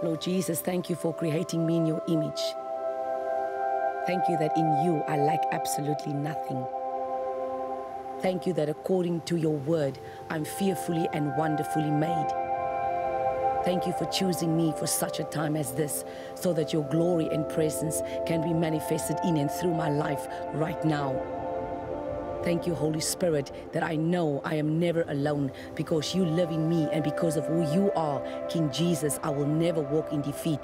Lord Jesus, thank you for creating me in your image. Thank you that in you I lack absolutely nothing. Thank you that according to your word, I'm fearfully and wonderfully made. Thank you for choosing me for such a time as this, so that your glory and presence can be manifested in and through my life right now. Thank you, Holy Spirit, that I know I am never alone because you live in me, and because of who you are, King Jesus, I will never walk in defeat.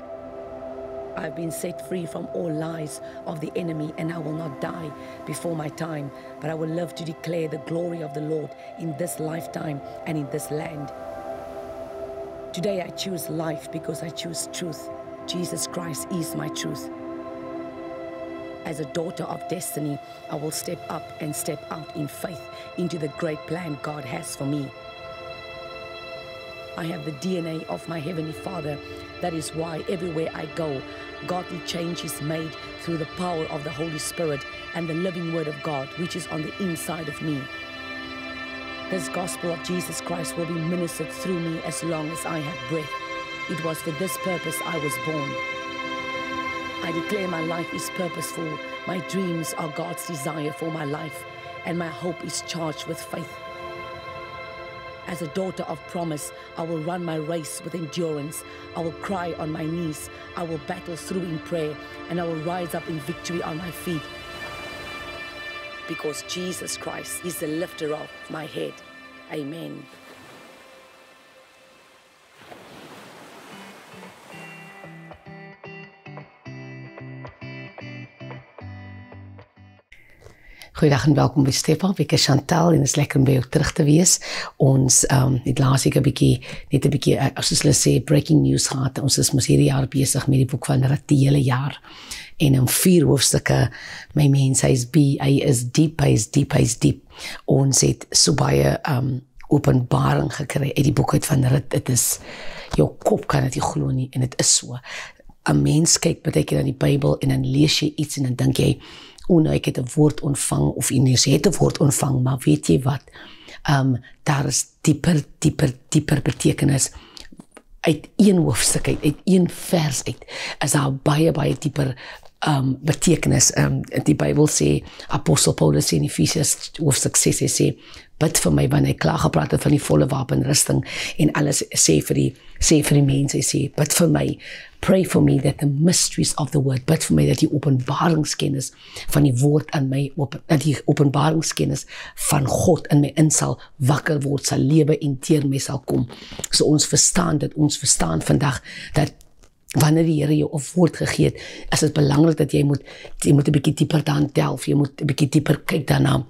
I've been set free from all lies of the enemy, and I will not die before my time, but I will live to declare the glory of the Lord in this lifetime and in this land. Today I choose life because I choose truth. Jesus Christ is my truth. As a daughter of destiny, I will step up and step out in faith into the great plan God has for me. I have the DNA of my Heavenly Father. That is why everywhere I go, godly change is made through the power of the Holy Spirit and the living Word of God, which is on the inside of me. This gospel of Jesus Christ will be ministered through me as long as I have breath. It was for this purpose I was born. I declare my life is purposeful. My dreams are God's desire for my life, and my hope is charged with faith. As a daughter of promise, I will run my race with endurance. I will cry on my knees. I will battle through in prayer, and I will rise up in victory on my feet. Because Jesus Christ is the lifter of my head. Amen. Goeiedag en welkom by Step-Up. Ek is Chantal en het is lekker om by jou terug te wees. Ons het laas ek net 'n bietjie, as hulle sê, breaking news gehad. Ons is mos hierdie jaar besig met die boek van Rut die hele jaar. En in 4 hoofstukke, my mens, hy is diep. Ons het so baie openbaring gekry uit die boek uit van Rut. Dit is, jou kop kan dit nie glo nie, en dit is so. 'n Mens kyk baie keer aan die Bybel en dan lees jy iets en dan dink jy, nou ek het 'n woord ontvang, of jy het 'n woord ontvang, maar weet jy wat? Daar is dieper betekenis uit een hoofstuk uit een vers uit, is daar baie dieper betekenis. Die Bybel sê, Apostel Paulus sê in Efesiërs hoofstuk 6, hy sê, bid vir my, wanneer hy klaar gepraat het van die volle wapenrusting en alles, sê vir die mense, hy sê, bid vir my, pray for me that the mysteries of the word, bid vir my dat die openbaringskennis van die woord in my, dat die openbaringskennis van God in my in sal wakker word, sal lewe en deur my sal kom. So ons verstaan vandag dat wanneer die Here jou 'n woord gegee het, is dit belangrik dat jy moet 'n bietjie dieper dan delf, jy moet 'n bietjie dieper kyk daarna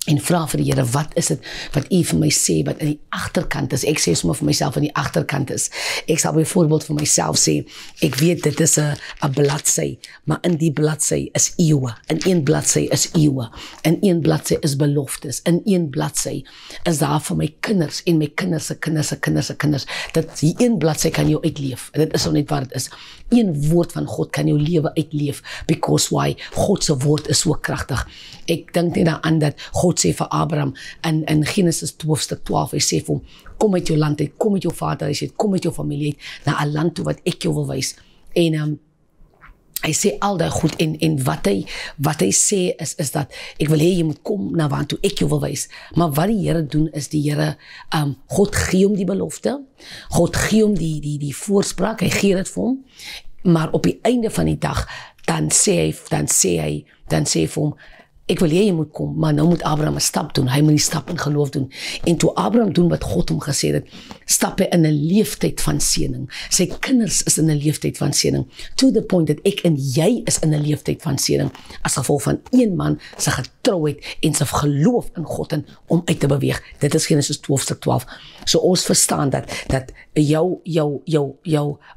en vra vir die Here, wat is dit wat U vir my sê, wat in die agterkant is? Ek sê sommer vir myself in die agterkant is. Ek sal byvoorbeeld vir myself sê, ek weet dit is 'n bladsy, maar in die bladsy is eeue, in een bladsy is eeue, in een bladsy is beloftes, in een bladsy is daar vir my kinders, en my kinders se kinders, dat die een bladsy kan jou uitleef, dit is nou net wat dit is. Een woord van God kan jou lewe uitleef, because why? God se woord is so kragtig. Ek dink net daaraan dat God sê vir Abraham in Genesis hoofstuk 12, hy sê vir hom, kom uit jou land uit, kom uit jou vaderhuis uit, kom uit jou familie uit, na 'n land toe wat ek jou wil wys. En hy sê al daai goed, en wat hy sê is dat, ek wil hê jy moet kom na waar toe ek jou wil wys. Maar wat die Here doen is, die Here, God gee hom die belofte, God gee hom die voorspraak, hy gee dit vir hom, maar op die einde van die dag, dan sê hy vir hom, ek wil hê jy moet kom, maar nou moet Abraham 'n stap doen, hy moet die stap in geloof doen. En toe Abraham doen wat God hom gesê het, stap hy in 'n leeftyd van seëning. Sy kinders is in 'n leeftyd van seëning, to the point dat ek en jy is in 'n leeftyd van seëning, as gevolg van een man se getrouheid en sy geloof in God en om uit te beweeg. Dit is Genesis 12. So ons verstaan dat jou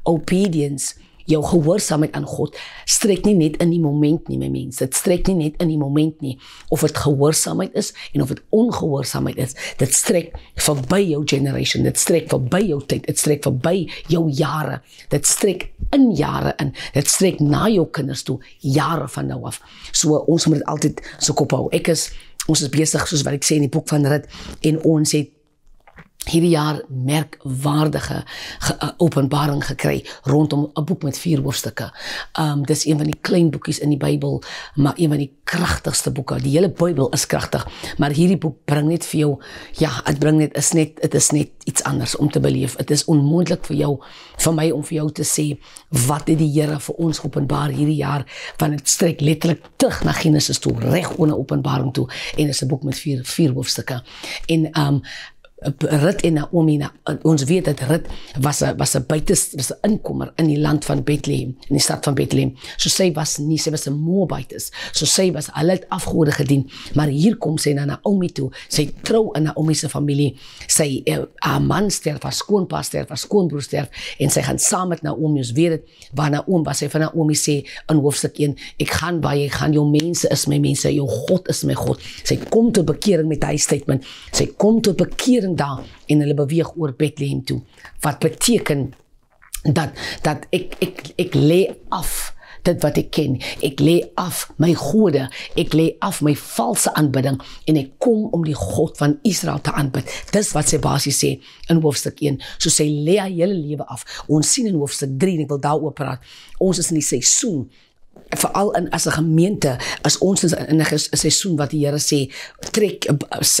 obedience, jou gehoorsaamheid aan God, strek nie net in die moment nie, my mens. Dit strek nie net in die moment nie, of het gehoorsaamheid is, en of het ongehoorsaamheid is. Dit strek verby jou generation, dit strek verby jou tyd, dit strek verby jou jare, dit strek in jare in, dit strek na jou kinders toe, jare van nou af. So ons moet dit altyd so kop hou. Ons is besig, soos wat ek sê in die boek van Rut, en ons het hierdie jaar merkwaardige openbaring gekry rondom 'n boek met 4 hoofstukke. Dis een van die klein boekies in die Bybel, maar een van die kragtigste boeke. Die hele Bybel is kragtig, maar hierdie boek bring net vir jou, dit is net iets anders om te beleef. Dit is onmoontlik vir my om vir jou te sê, wat het die Here vir ons openbaar hierdie jaar, want het strek letterlik terug na Genesis toe, reg onder Openbaring toe, en is 'n boek met 4 hoofstukke. En Rut en Naomi, ons weet dat Rut was 'n inkomer in die land van Bethlehem, in die stad van Bethlehem. So sy was 'n Moabites. So hulle het afgode gedien, maar hier kom sy na Naomi toe. Sy trou in Naomi se familie. Haar man sterf, haar skoonpa sterf, haar skoonbroer sterf, en sy gaan saam met Naomi. Ons weet het, waar sy van Naomi sê in hoofstuk 1, ek gaan waar jy gaan, jou mense is my mense, jou God is my God. Sy kom tot bekering met hy statement. Sy kom tot bekering daar, en hulle beweeg oor Bethlehem toe, wat beteken dat ek lê af dit wat ek ken, ek lê af my gode, ek lê af my valse aanbidding, en ek kom om die God van Israel te aanbid. Dis wat sy basies sê in hoofstuk 1, so sy lê haar hele lewe af. Ons sien in hoofstuk 3, en ek wil daaroor praat, ons is in die seisoen, veral as 'n gemeente, as ons in 'n seisoen wat die Here sê,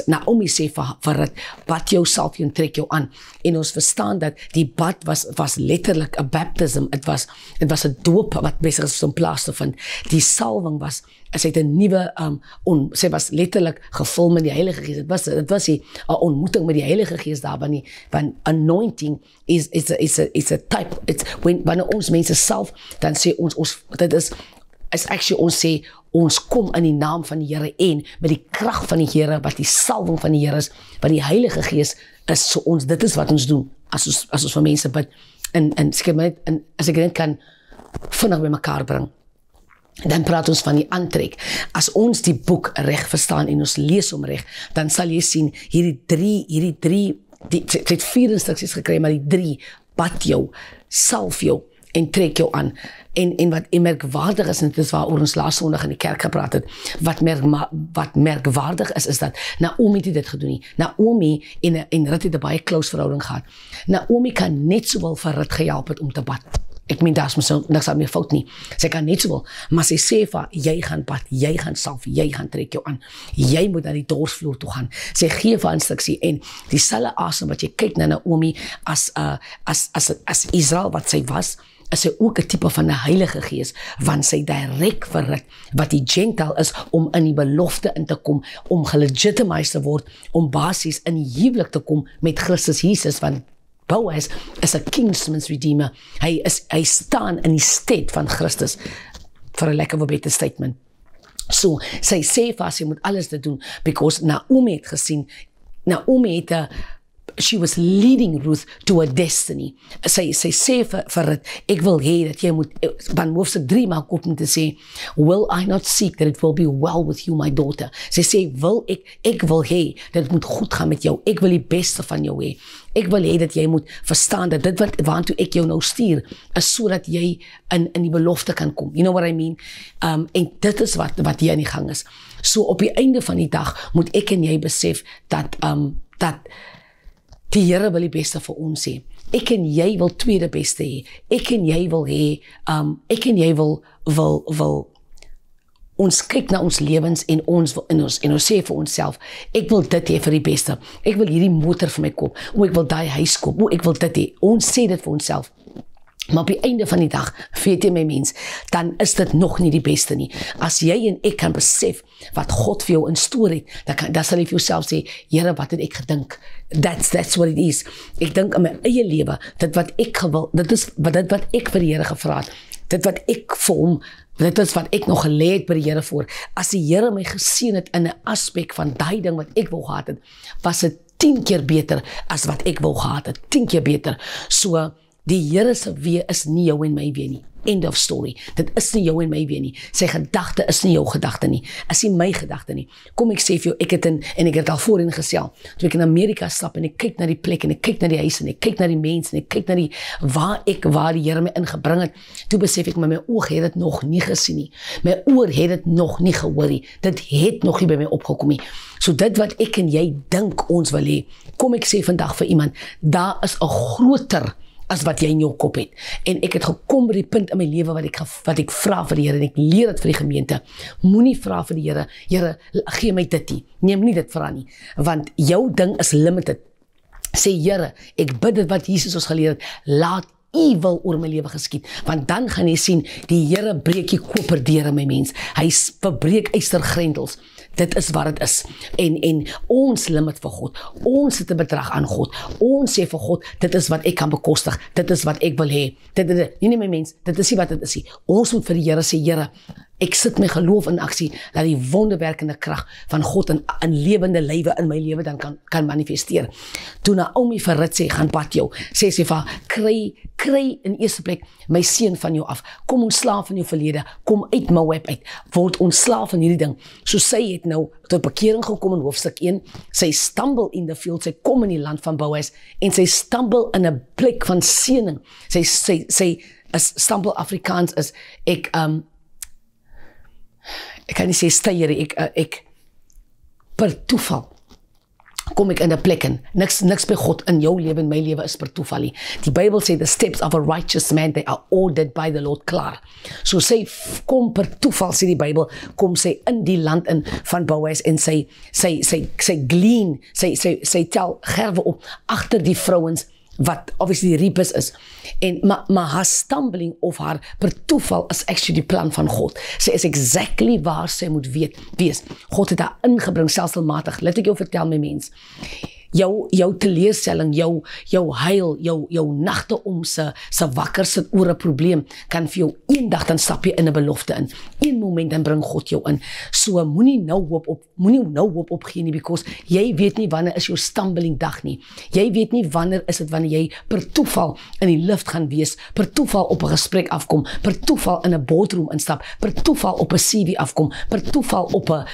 Naomi sê vir Rut, bad jou salf en trek jou aan, en ons verstaan dat die bad was letterlik 'n baptism, het was 'n doop wat besig is om plaas te vind. Die salwing sy het 'n nuwe, sy was letterlik gevul met die Heilige Gees. Dit was 'n ontmoeting met die Heilige Gees daar, want anointing is a type, wanneer ons mense salf, dan sê ons dit is actually, ons sê, ons kom in die naam van die Here, en met die krag van die Here, wat die salwing van die Here is, wat die Heilige Gees is, so dit is wat ons doen, as ons vir mense bid, en as ek dit kan vinnig by mekaar bring, dan praat ons van die aantrek. As ons die boek reg verstaan, en ons lees hom reg, dan sal jy sien, hierdie drie, sy het 4 instruksies gekry, maar die 3, bad jou, salf jou, en trek jou aan. En wat merkwaardig is, en dit is waar ons laas Sondag in die kerk gepraat het, wat merkwaardig is dat Naomi het dit gedoen nie. Naomi en Rut het 'n baie close verhouding gehad. Naomi kan net sowel vir Rut gehelp het om te bad. Ek meen, daar is niks aan meer fout nie. Sy kan net sowel, maar sy sê vir, jy gaan bad, jy gaan salf, jy gaan trek jou aan. Jy moet na die dorsvloer toe gaan. Sy gee vir instruksie, en dieselfde asem wat jy kyk na Naomi as Israel wat sy was, is sy ook 'n tipe van 'n Heilige Gees, want sy direk vir Rut, wat die Gentile is, om in die belofte in te kom, om gelegitimised te word, om basies in die huwelik te kom met Christus Jesus, want Boaz is 'n kinsman's redeemer. Hy staan in die stead van Christus, vir 'n lekker beter statement. So, sy sê vir sy moet alles dit doen, because Naomi het gesien, she was leading Ruth to a destiny. Sy sê vir Rut, ek wil hê dat jy moet, van hoofstuk 3 maak op om te sê, will I not seek that it will be well with you, my daughter. Sy sê, ek wil hê dat het moet goed gaan met jou, ek wil die beste van jou hê. Ek wil hê dat jy moet verstaan dat dit waartoe ek jou nou stuur, is sodat jy in die belofte kan kom. You know what I mean? En dit is wat hier aan die gang is. So op die einde van die dag moet ek en jy besef dat die Here wil die beste vir ons hê. Ek en jy wil tweede beste hê. Ek en jy wil hê, ek en jy wil ons kyk na ons lewens, en ons sê vir onsself, ek wil dit hê vir die beste. Ek wil hierdie motor vir my koop, ek wil daai huis koop, ek wil dit hê. Ons sê dit vir onsself. Maar op die einde van die dag, weet jy my mens, dan is dit nog nie die beste nie. As jy en ek kan besef wat God vir jou instoor het, dan sal jy vir jouself sê, Here, wat het ek gedink? That's what it is. Ek dink in my eie lewe, dit wat ek vir die Here gevra het, dit wat ek vir hom, dit is wat ek nog gelê het by die Here voor. As die Here my geseën het in 'n aspek van daai ding wat ek wou gehad het, was dit 10 keer beter as wat ek wou gehad het. 10 keer beter. So, die Here se weë is nie jou en my weë nie. End of story. Dit is nie jou en my weer nie. Sy gedagte is nie jou gedagte nie. Is nie my gedagte nie. Kom ek sê vir jou, ek het al voorheen gesel. Toe ek in Amerika stap en ek kyk na die plek en ek kyk na die huis en ek kyk na die mense en ek kyk na die waar die Here my ingebring het. Toe besef ek, maar my oog het dit nog nie gesien nie. My oor het dit nog nie gehoor nie. Dit het nog nie by my opgekom nie. So dit wat ek en jy dink ons wil hê, kom ek sê vandag vir iemand, daar is 'n groter as wat jy in jou kop het. En ek het gekom by die punt in my lewe wat ek vra vir die Here en ek leer dit vir die gemeente. Moenie vra vir die Here, Here, gee my dit nie. Neem nie dit vra nie, want jou ding is limited. Sê Here, ek bid dit wat Jesus ons geleer het, laat U wil oor my lewe geskied, want dan gaan jy sien, die Here breek die koperdeure, my mens. Hy verbreek ystergrendels. Dit is wat dit is. En ons limit vir God. Ons het 'n bedrag aan God. Ons sê vir God, dit is wat ek kan bekostig. Dit is wat ek wil hê. Nee, my mens, dit is nie wat dit is nie. Ons moet vir die Here sê, Here, ek sit my geloof in aksie, dat die wonderwerkende krag van God in lewende lywe in my lewe dan kan manifesteer. Toe Naomi vir Rut sê, gaan bad jou, sê sy vir haar, kry in eerste plek my seun van jou af, kom ontslaaf van jou verlede, kom uit Moab uit, word ontslaaf van hierdie ding. So sy het nou tot bekering gekom in hoofstuk 1, sy stumble in the field, sy kom in die land van Boas, en sy stumble in 'n plek van seëning. Sy is stumble Afrikaans is, ek kan nie sê styer, ek per toeval kom ek in 'n plek in. Niks by God in jou lewe en my lewe is per toeval nie. Die Bybel sê the steps of a righteous man, they are ordered by the Lord, klaar. So sy kom per toeval, sê die Bybel, kom sy in die land in van Boas en sy glean, sy tel gerwe op agter die vrouens wat obviously die reapers is. Maar haar stumbling of haar per toeval is actually die plan van God. Sy is exactly waar sy moet wees. God het haar ingebring, stelselmatig. Laat ek jou vertel, my mens. Jou teleurstelling, jou huil, jou nagte om se wakker sit oor 'n probleem, kan vir jou eendag dan stap jy in 'n belofte in. Een moment dan bring God jou in. So moenie nou hoop opgee nie, because jy weet nie wanneer is jou stumbling dag nie. Jy weet nie wanneer is dit wanneer jy per toeval in die lift gaan wees, per toeval op 'n gesprek afkom, per toeval in 'n boardroom instap, per toeval op 'n CV afkom, per toeval op 'n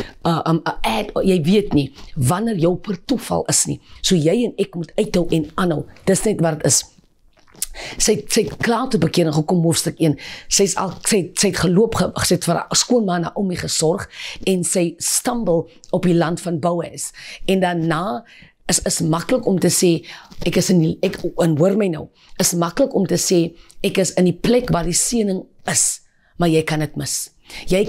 ad, jy weet nie wanneer jou per toeval is nie. So jy en ek moet uithou en aanhou. Dis net wat het is. Sy het klaar te bekering gekom, hoofstuk 1. Sy het geloop, sy het vir haar skoonma Naomi gesorg, en sy stumble op die land van Boas. En daarna is maklik om te sê, en hoor my nou, is maklik om te sê, ek is in die plek waar die seëning is, maar jy kan dit mis. Jy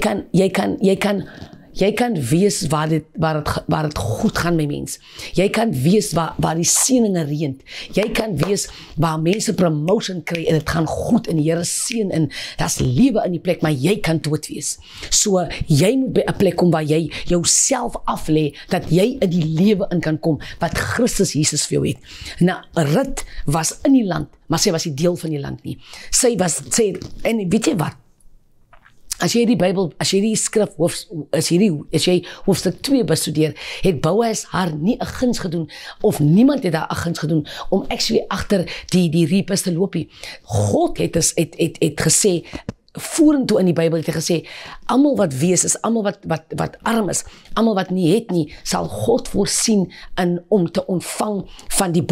kan wees waar dit goed gaan, my mens. Jy kan wees waar die seëninge reën. Jy kan wees waar mense promotion kry en dit gaan goed en die Here seën en daar's lewe in die plek, maar jy kan dood wees. So jy moet by 'n plek kom waar jy jouself aflê dat jy in die lewe in kan kom wat Christus Jesus vir jou het. Nou, Rut was in die land, maar sy was nie deel van die land nie. En weet jy wat? As jy die Bybel, as jy die skrif, as jy hoofstuk 2 bestudeer, het Boas haar nie 'n guns gedoen, of niemand het haar 'n guns gedoen, om actually agter die reapers te loop nie. God het gesê, vorentoe in die Bybel het hy gesê, almal wat wees is, almal wat arm is, almal wat nie het nie, sal God voorsien om te ontvang van die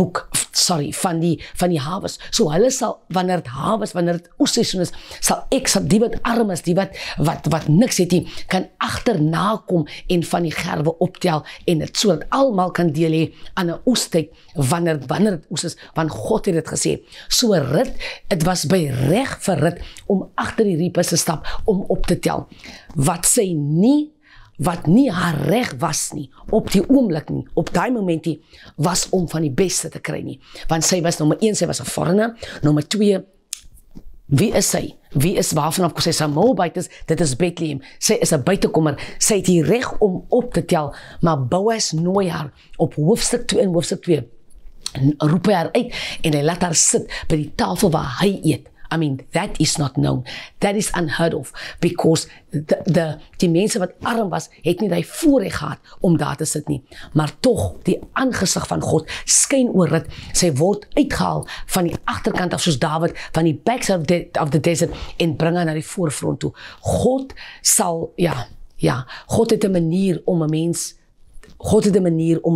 van die harvest. So hulle sal, wanneer dit oesseisoen is, sal die wat arm is, die wat niks het nie, kan agterna kom en van die gerwe optel, en dit sodat almal kan deel hê aan 'n oestyd, wanneer dit oes is, want God het dit gesê. So Rut, het was by reg vir Rut om agter die reapers te stap, om op te tel. Wat nie haar reg was nie, op die oomblik nie, op daai moment nie, was om van die beste te kry nie. Want sy was, nommer 1, sy was 'n foreigner, nommer 2, wie is sy? Wie is waarvan af, sy is 'n Moabite, dit is Bethlehem, sy is 'n buitekomer, sy het die reg om op te tel, maar Boas nooi haar op hoofstuk 2, roep hy haar uit, en hy laat haar sit by die tafel waar hy eet. I mean, that is not known. That is unheard of, because die mense wat arm was, het nie die voorreg gehad om daar te sit nie. Maar tog, die aangesig van God skyn oor dit. Sy word uitgehaal van die agterkant af soos Dawid, van die backside of the desert, en bring haar na die voorfront toe. God sal, God het 'n manier om 'n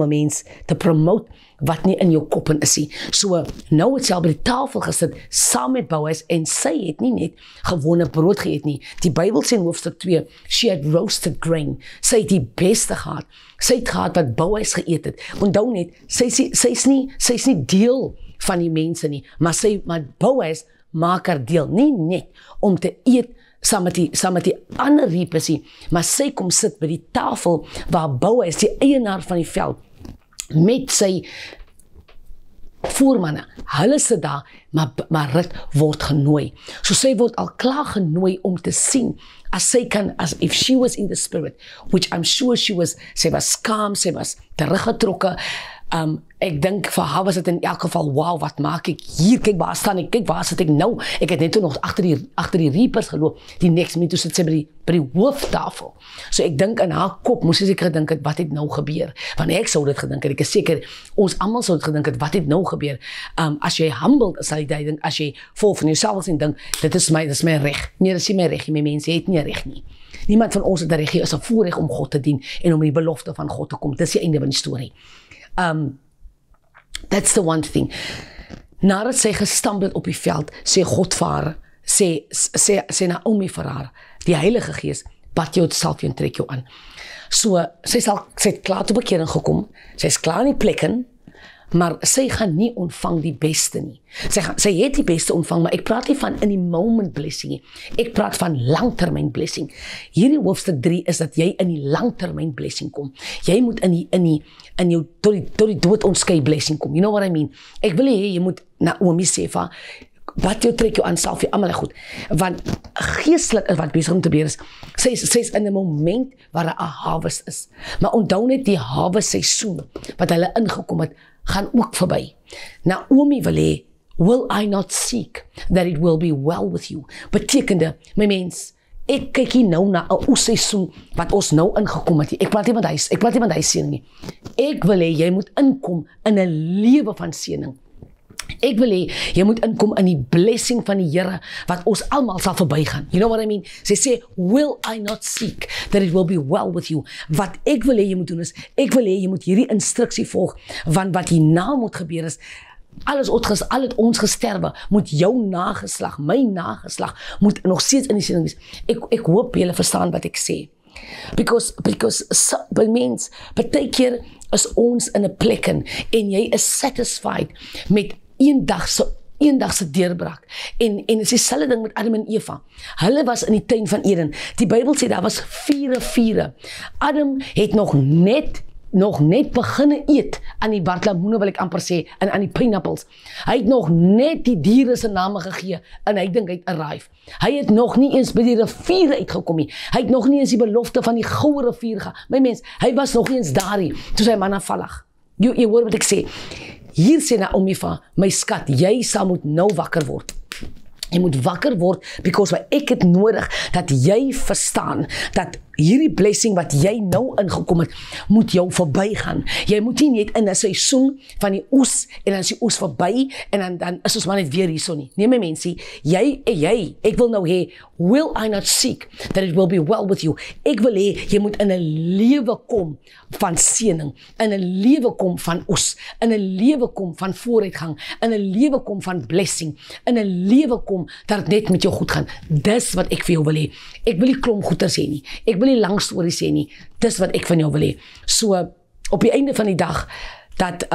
mens te promote wat nie in jou kop in is nie. So, nou het sy al by die tafel gesit, saam met Boaz, en sy het nie net gewone brood geëet nie. Die Bybel sê in hoofstuk 2, she had roasted grain. Sy het die beste gehad. Sy het gehad wat Boaz geëet het. Onthou net, sy's nie deel van die mense nie, maar Boaz maak haar deel, nie net om te eet saam met die ander reapers nie, maar sy kom sit by die tafel waar Boaz, die eienaar van die veld, met sy voormanne, hulle sit daar, maar Rut word genooi. So sy word al klaar genooi om te sien, as if she was in the spirit, which I'm sure sy was calm, sy was teruggetrokke. Ek dink vir haar was dit in elk geval, wow, wat maak ek hier, kyk waar staan ek, kyk waar sit ek nou, ek het net toe nog agter die reapers geloop, die next minute toe sit sy by die hooftafel. So ek dink in haar kop, moes sy seker gedink het, wat het nou gebeur, want ek sou dit gedink het, ek is seker, ons almal sou dit gedink het, wat het nou gebeur, as jy humbled is, as jy vol van jouself is en dink, dit is my reg, nee, dit is nie my reg, my mense het nie reg nie. Niemand van ons het 'n reg, is 'n voorreg om God te dien, en om die belofte van God te kom, dit is die einde van die storie. That's the one thing. Nadat sy gestamp het op die veld, sê God vir haar, sê Naomi vir haar, die Heilige Gees, bad jou self en trek jou aan. So, sy het klaar tot bekering gekom, sy is klaar in die plek in, maar sy gaan nie ontvang die beste nie. Sy het die beste ontvang, maar ek praat nie van in die moment blessing nie. Ek praat van langtermyn blessing. Hierdie hoofstuk 3 is dat jy in die langtermyn blessing kom. Jy moet in jou tot die dood ontskei blessing kom. You know what I mean? Ek wil hê jy moet Naomi sê van, wat jou trek jou aan self, jy almal goed. Want geestelik is wat besig om te gebeur is, sy is in 'n moment waar 'n harvest is. Maar onthou net die harvest seisoen wat hulle ingekom het, gaan ook verby. Naomi wil hê, will I not seek that it will be well with you? Betekende, my mens, ek kyk hier nou na 'n oesseisoen wat ons nou ingekom het. Ek praat nie van hy seëning nie. Ek wil hê jy moet inkom in 'n lewe van seëning. Ek wil hê jy moet inkom in die blessing van die Here wat ons almal sal verbygaan. You know what I mean? Sy sê, will I not seek that it will be well with you? Wat ek wil hê jy moet doen is, ek wil hê jy moet hierdie instruksie volg, want wat hierna moet gebeur is, al het ons gesterwe, moet jou nageslag, my nageslag, moet nog steeds in die seëning wees. Ek hoop julle verstaan wat ek sê. Because mens, baie keer is ons in 'n plek en jy is satisfied met eendagse deurbraak. En dit is dieselfde ding met Adam en Eva. Hulle was in die tuin van Eden. Die Bybel sê daar was vure. Adam het nog net beginne eet aan die bartlemoene, wil ek amper sê, en aan die pineapples. Hy het nog net die diere se name gegee en hy dink hy het arrive. Hy het nog nie eens by die rivier uitgekom nie. Hy het nog nie eens die belofte van die goue rivier gehad. My mens, hy was nog nie eens daar nie, toe sy manna vallig. Jy hoor wat ek sê. Hier sê Naomi van, my skat, jy sal moet nou wakker word. Jy moet wakker word, because ek het nodig dat jy verstaan, dat hierdie blessing wat jy nou ingekom het, moet jou verbygaan. Jy moet nie net in 'n seisoen van die oes, en dan is die oes verby, en dan is ons maar net weer hierso nie. Nee my mensie, ek wil nou hê, will I not seek that it will be well with you? Ek wil hê, jy moet in 'n lewe kom van seëning, in 'n lewe kom van oes, in 'n lewe kom van vooruitgang, in 'n lewe kom van blessing, in 'n lewe kom dat het net met jou goed gaan. Dis wat ek vir jou wil hê. Ek wil nie klomp goeie sê nie. Ek wil nie lang stories sê nie. Dis wat ek van jou wil hê. So, op die einde van die dag, dat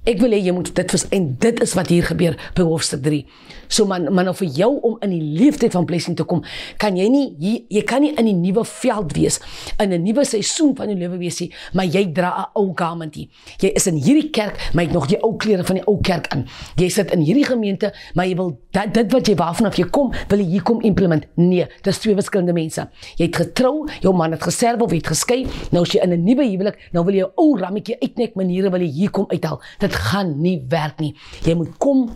ek wil hê jy moet dit en dit is wat hier gebeur by hoofstuk 3. So maar nou vir jou om in die leeftijd van blessing te kom, kan jy kan nie in die nuwe veld wees, in 'n nuwe seisoen van jou lewe wees nie, maar jy dra 'n ou garment. Jy is in hierdie kerk, maar jy het nog die ou klere van die ou kerk aan. Jy sit in hierdie gemeente, maar jy wil dit wat jy waarvan af jy kom, wil jy hier kom implement. Nee, dis twee verskillende mense. Jy het getrou, jou man het gesterf of jy het geskei, nou is jy in 'n nuwe huwelik, nou wil jy 'n ou rammetjie uitnek maniere wil jy hier kom uithaal. Dit gaan nie werk nie. Jy moet kom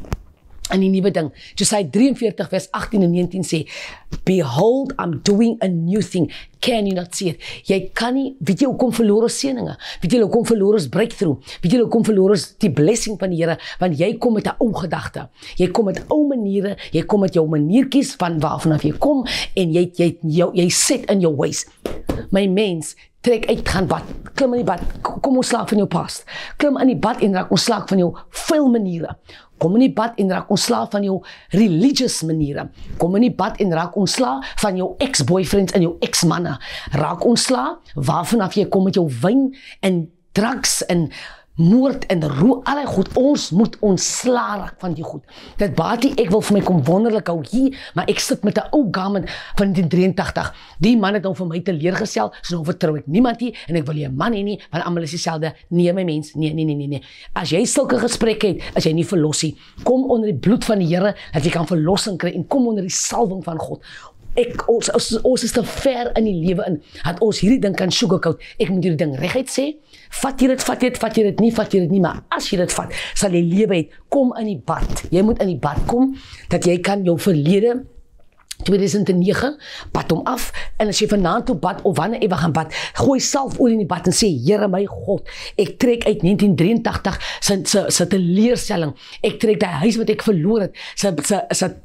in die nuwe ding. Jesaja 43 vers 18 en 19 sê, Behold, I'm doing a new thing. Can you not see it? Jy kan nie, weet jy hoekom verloor ons seëninge? Weet jy hoekom verloor ons breakthrough? Weet jy hoekom verloor ons die blessing van die Here? Want jy kom met 'n ou gedagte. Jy kom met ou maniere, jy kom met jou maniertjies van waarvanaf jy kom en jy sit in jou ways. My mens, trek uit, gaan bad, klim in die bad, kom ontslaak van jou past. Klim in die bad en raak ontslaak van jou vuil maniere. Kom in die bad en raak ontslaaf van jou religious maniere. Kom in die bad en raak ontslaaf van jou ex-boyfriends en jou ex-manne. Raak ontslaaf waarvanaf jy kom met jou wyn en drugs en moord en roe, allerlei goed. Ons moet ontslae raak van die goed. Dat baat nie, ek wil vir my kom wonderlik hou hier, maar ek sit met 'n ou garment van 1983. Die man het nou vir my teleurgestel, so nou vertrou ek niemand hier en ek wil nie 'n man hê nie, want almal is dieselfde. Nee my mens, nee. As jy sulke gesprekke het, as jy nie verlos nie, kom onder die bloed van die Here dat jy kan verlossing kry en kom onder die salwing van God. Ons is te ver in die lewe in, dat ons hierdie ding kan sugarcoat. Ek moet hierdie ding reguit sê, vat jy dit nie, maar as jy dit vat, sal jy lewe het. Kom in die bad, jy moet in die bad kom, dat jy kan jou verlede, 2009, bad hom af, en as jy vanaand toe bad, of wanneer jy gaan bad, gooi self oor in die bad en sê, Here my God, ek trek uit 1983, sy teleurstelling, ek trek die huis wat ek verloor het, sy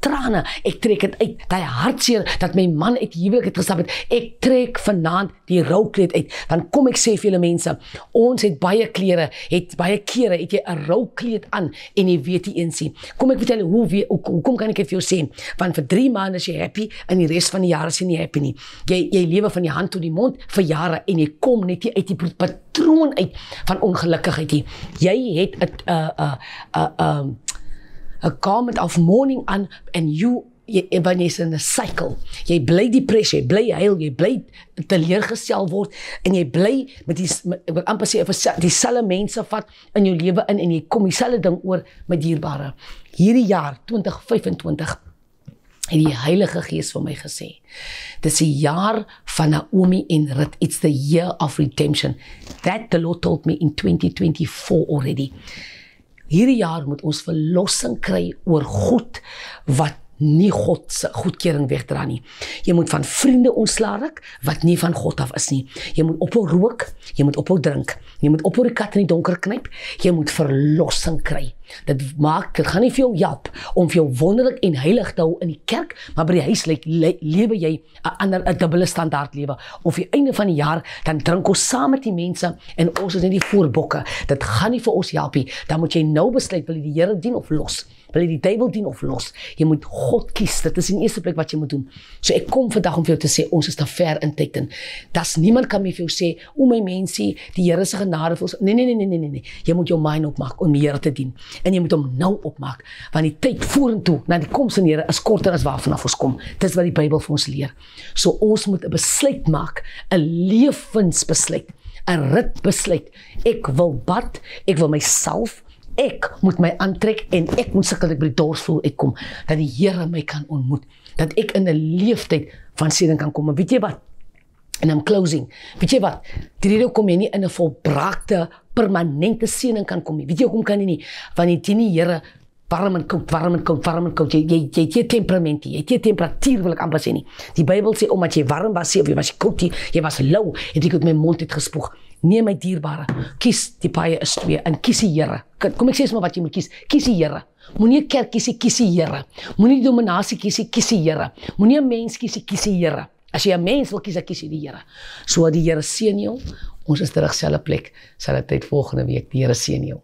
trane, ek trek het uit, die hartseer, dat my man uit die huwelik het gestap het, ek trek vanaand die roukleed uit, want kom ek sê vir julle mense, ons het baie kere, het jy 'n roukleed aan, en jy weet nie eens nie. Kom ek vertel, hoekom kan ek het vir jou sê, want vir 3 maande is jy happy, en die rest van die jare is jy nie happy nie. Jy lewe van die hand tot die mond vir jare, en jy kom net nie uit die patroon uit van ongelukkigheid nie. Jy het 'n garment of mourning aan, en wanneer jy in 'n cycle, jy bly depressie, jy bly huil, jy bly teleurgestel word, en jy bly met ek wil amper sê, dieselfde mense vat in jou lewe in, en jy kom dieselfde ding oor met dierbare. Hierdie jaar, 2025, het die Heilige Gees vir my gesê, dis die jaar van Naomi en Ruth, it's the year of redemption. That the Lord told me in 2024 already. Hierdie jaar moet ons verlossing kry oor goed, wat nie God se goedkeuring wegdra nie. Jy moet van vriende ontslae raak wat nie van God af is nie. Jy moet ophou rook, jy moet ophou drink, jy moet ophou die kat in die donker knyp, jy moet verlossing kry. Dit gaan nie vir jou help om vir jou wonderlik en heilig te hou in die kerk, maar by die huis lewe jy 'n dubbele standaard lewe. Of die einde van die jaar, dan drink ons saam met die mense en ons is net die voorbokke. Dit gaan nie vir ons help nie. Dan moet jy nou besluit, wil jy die Here dien of los? Wil jy die duiwel dien of los? Jy moet God kies, dit is in eerste plek wat jy moet doen. So ek kom vandag om vir jou te sê, ons is te ver in tyd in. Niemand kan meer vir jou sê, o my mensie, die Here se genade vir ons. Nee. Jy moet jou mind opmaak om die Here te dien. En jy moet hom nou opmaak, want die tyd vorentoe, na die koms van die Here, is korter as waarvanaf ons kom. Dit is wat die Bybel vir ons leer. So ons moet 'n besluit maak, 'n lewensbesluit, 'n ritbesluit. Ek wil bad, ek wil myself, ek moet my aantrek en ek moet sukkel dat ek by die dorsvloer uitkom, dat die Here my kan ontmoet, dat ek in 'n leeftyd van seëning kan kom. Maar weet jy wat? En I'm closing. Weet jy wat? Die rede kom jy nie in 'n volbraakte, permanente seëning kan kom nie. Weet jy hoekom kan jy nie? Want jy dien die Here warm en koud. Jy het temperament, jy het temperatuur, wil ek amper sê nie. Die Bybel sê, omdat jy warm was, of jy was koud, jy was lou, het ek uit my mond uitgespoeg. Nee, my dierbare, kies die paie is 2, en kies die Here. Kom ek sê maar wat jy moet kies. Kies die Here. Moenie 'n kerk kies die Here. Moenie die dominasie kies die Here. Moenie 'n mens kies die Here. As jy 'n mens wil kies jy die Here. So die Here seën jou. Ons is terug selfe plek, selfe tyd volgende week. Die Here seën jou.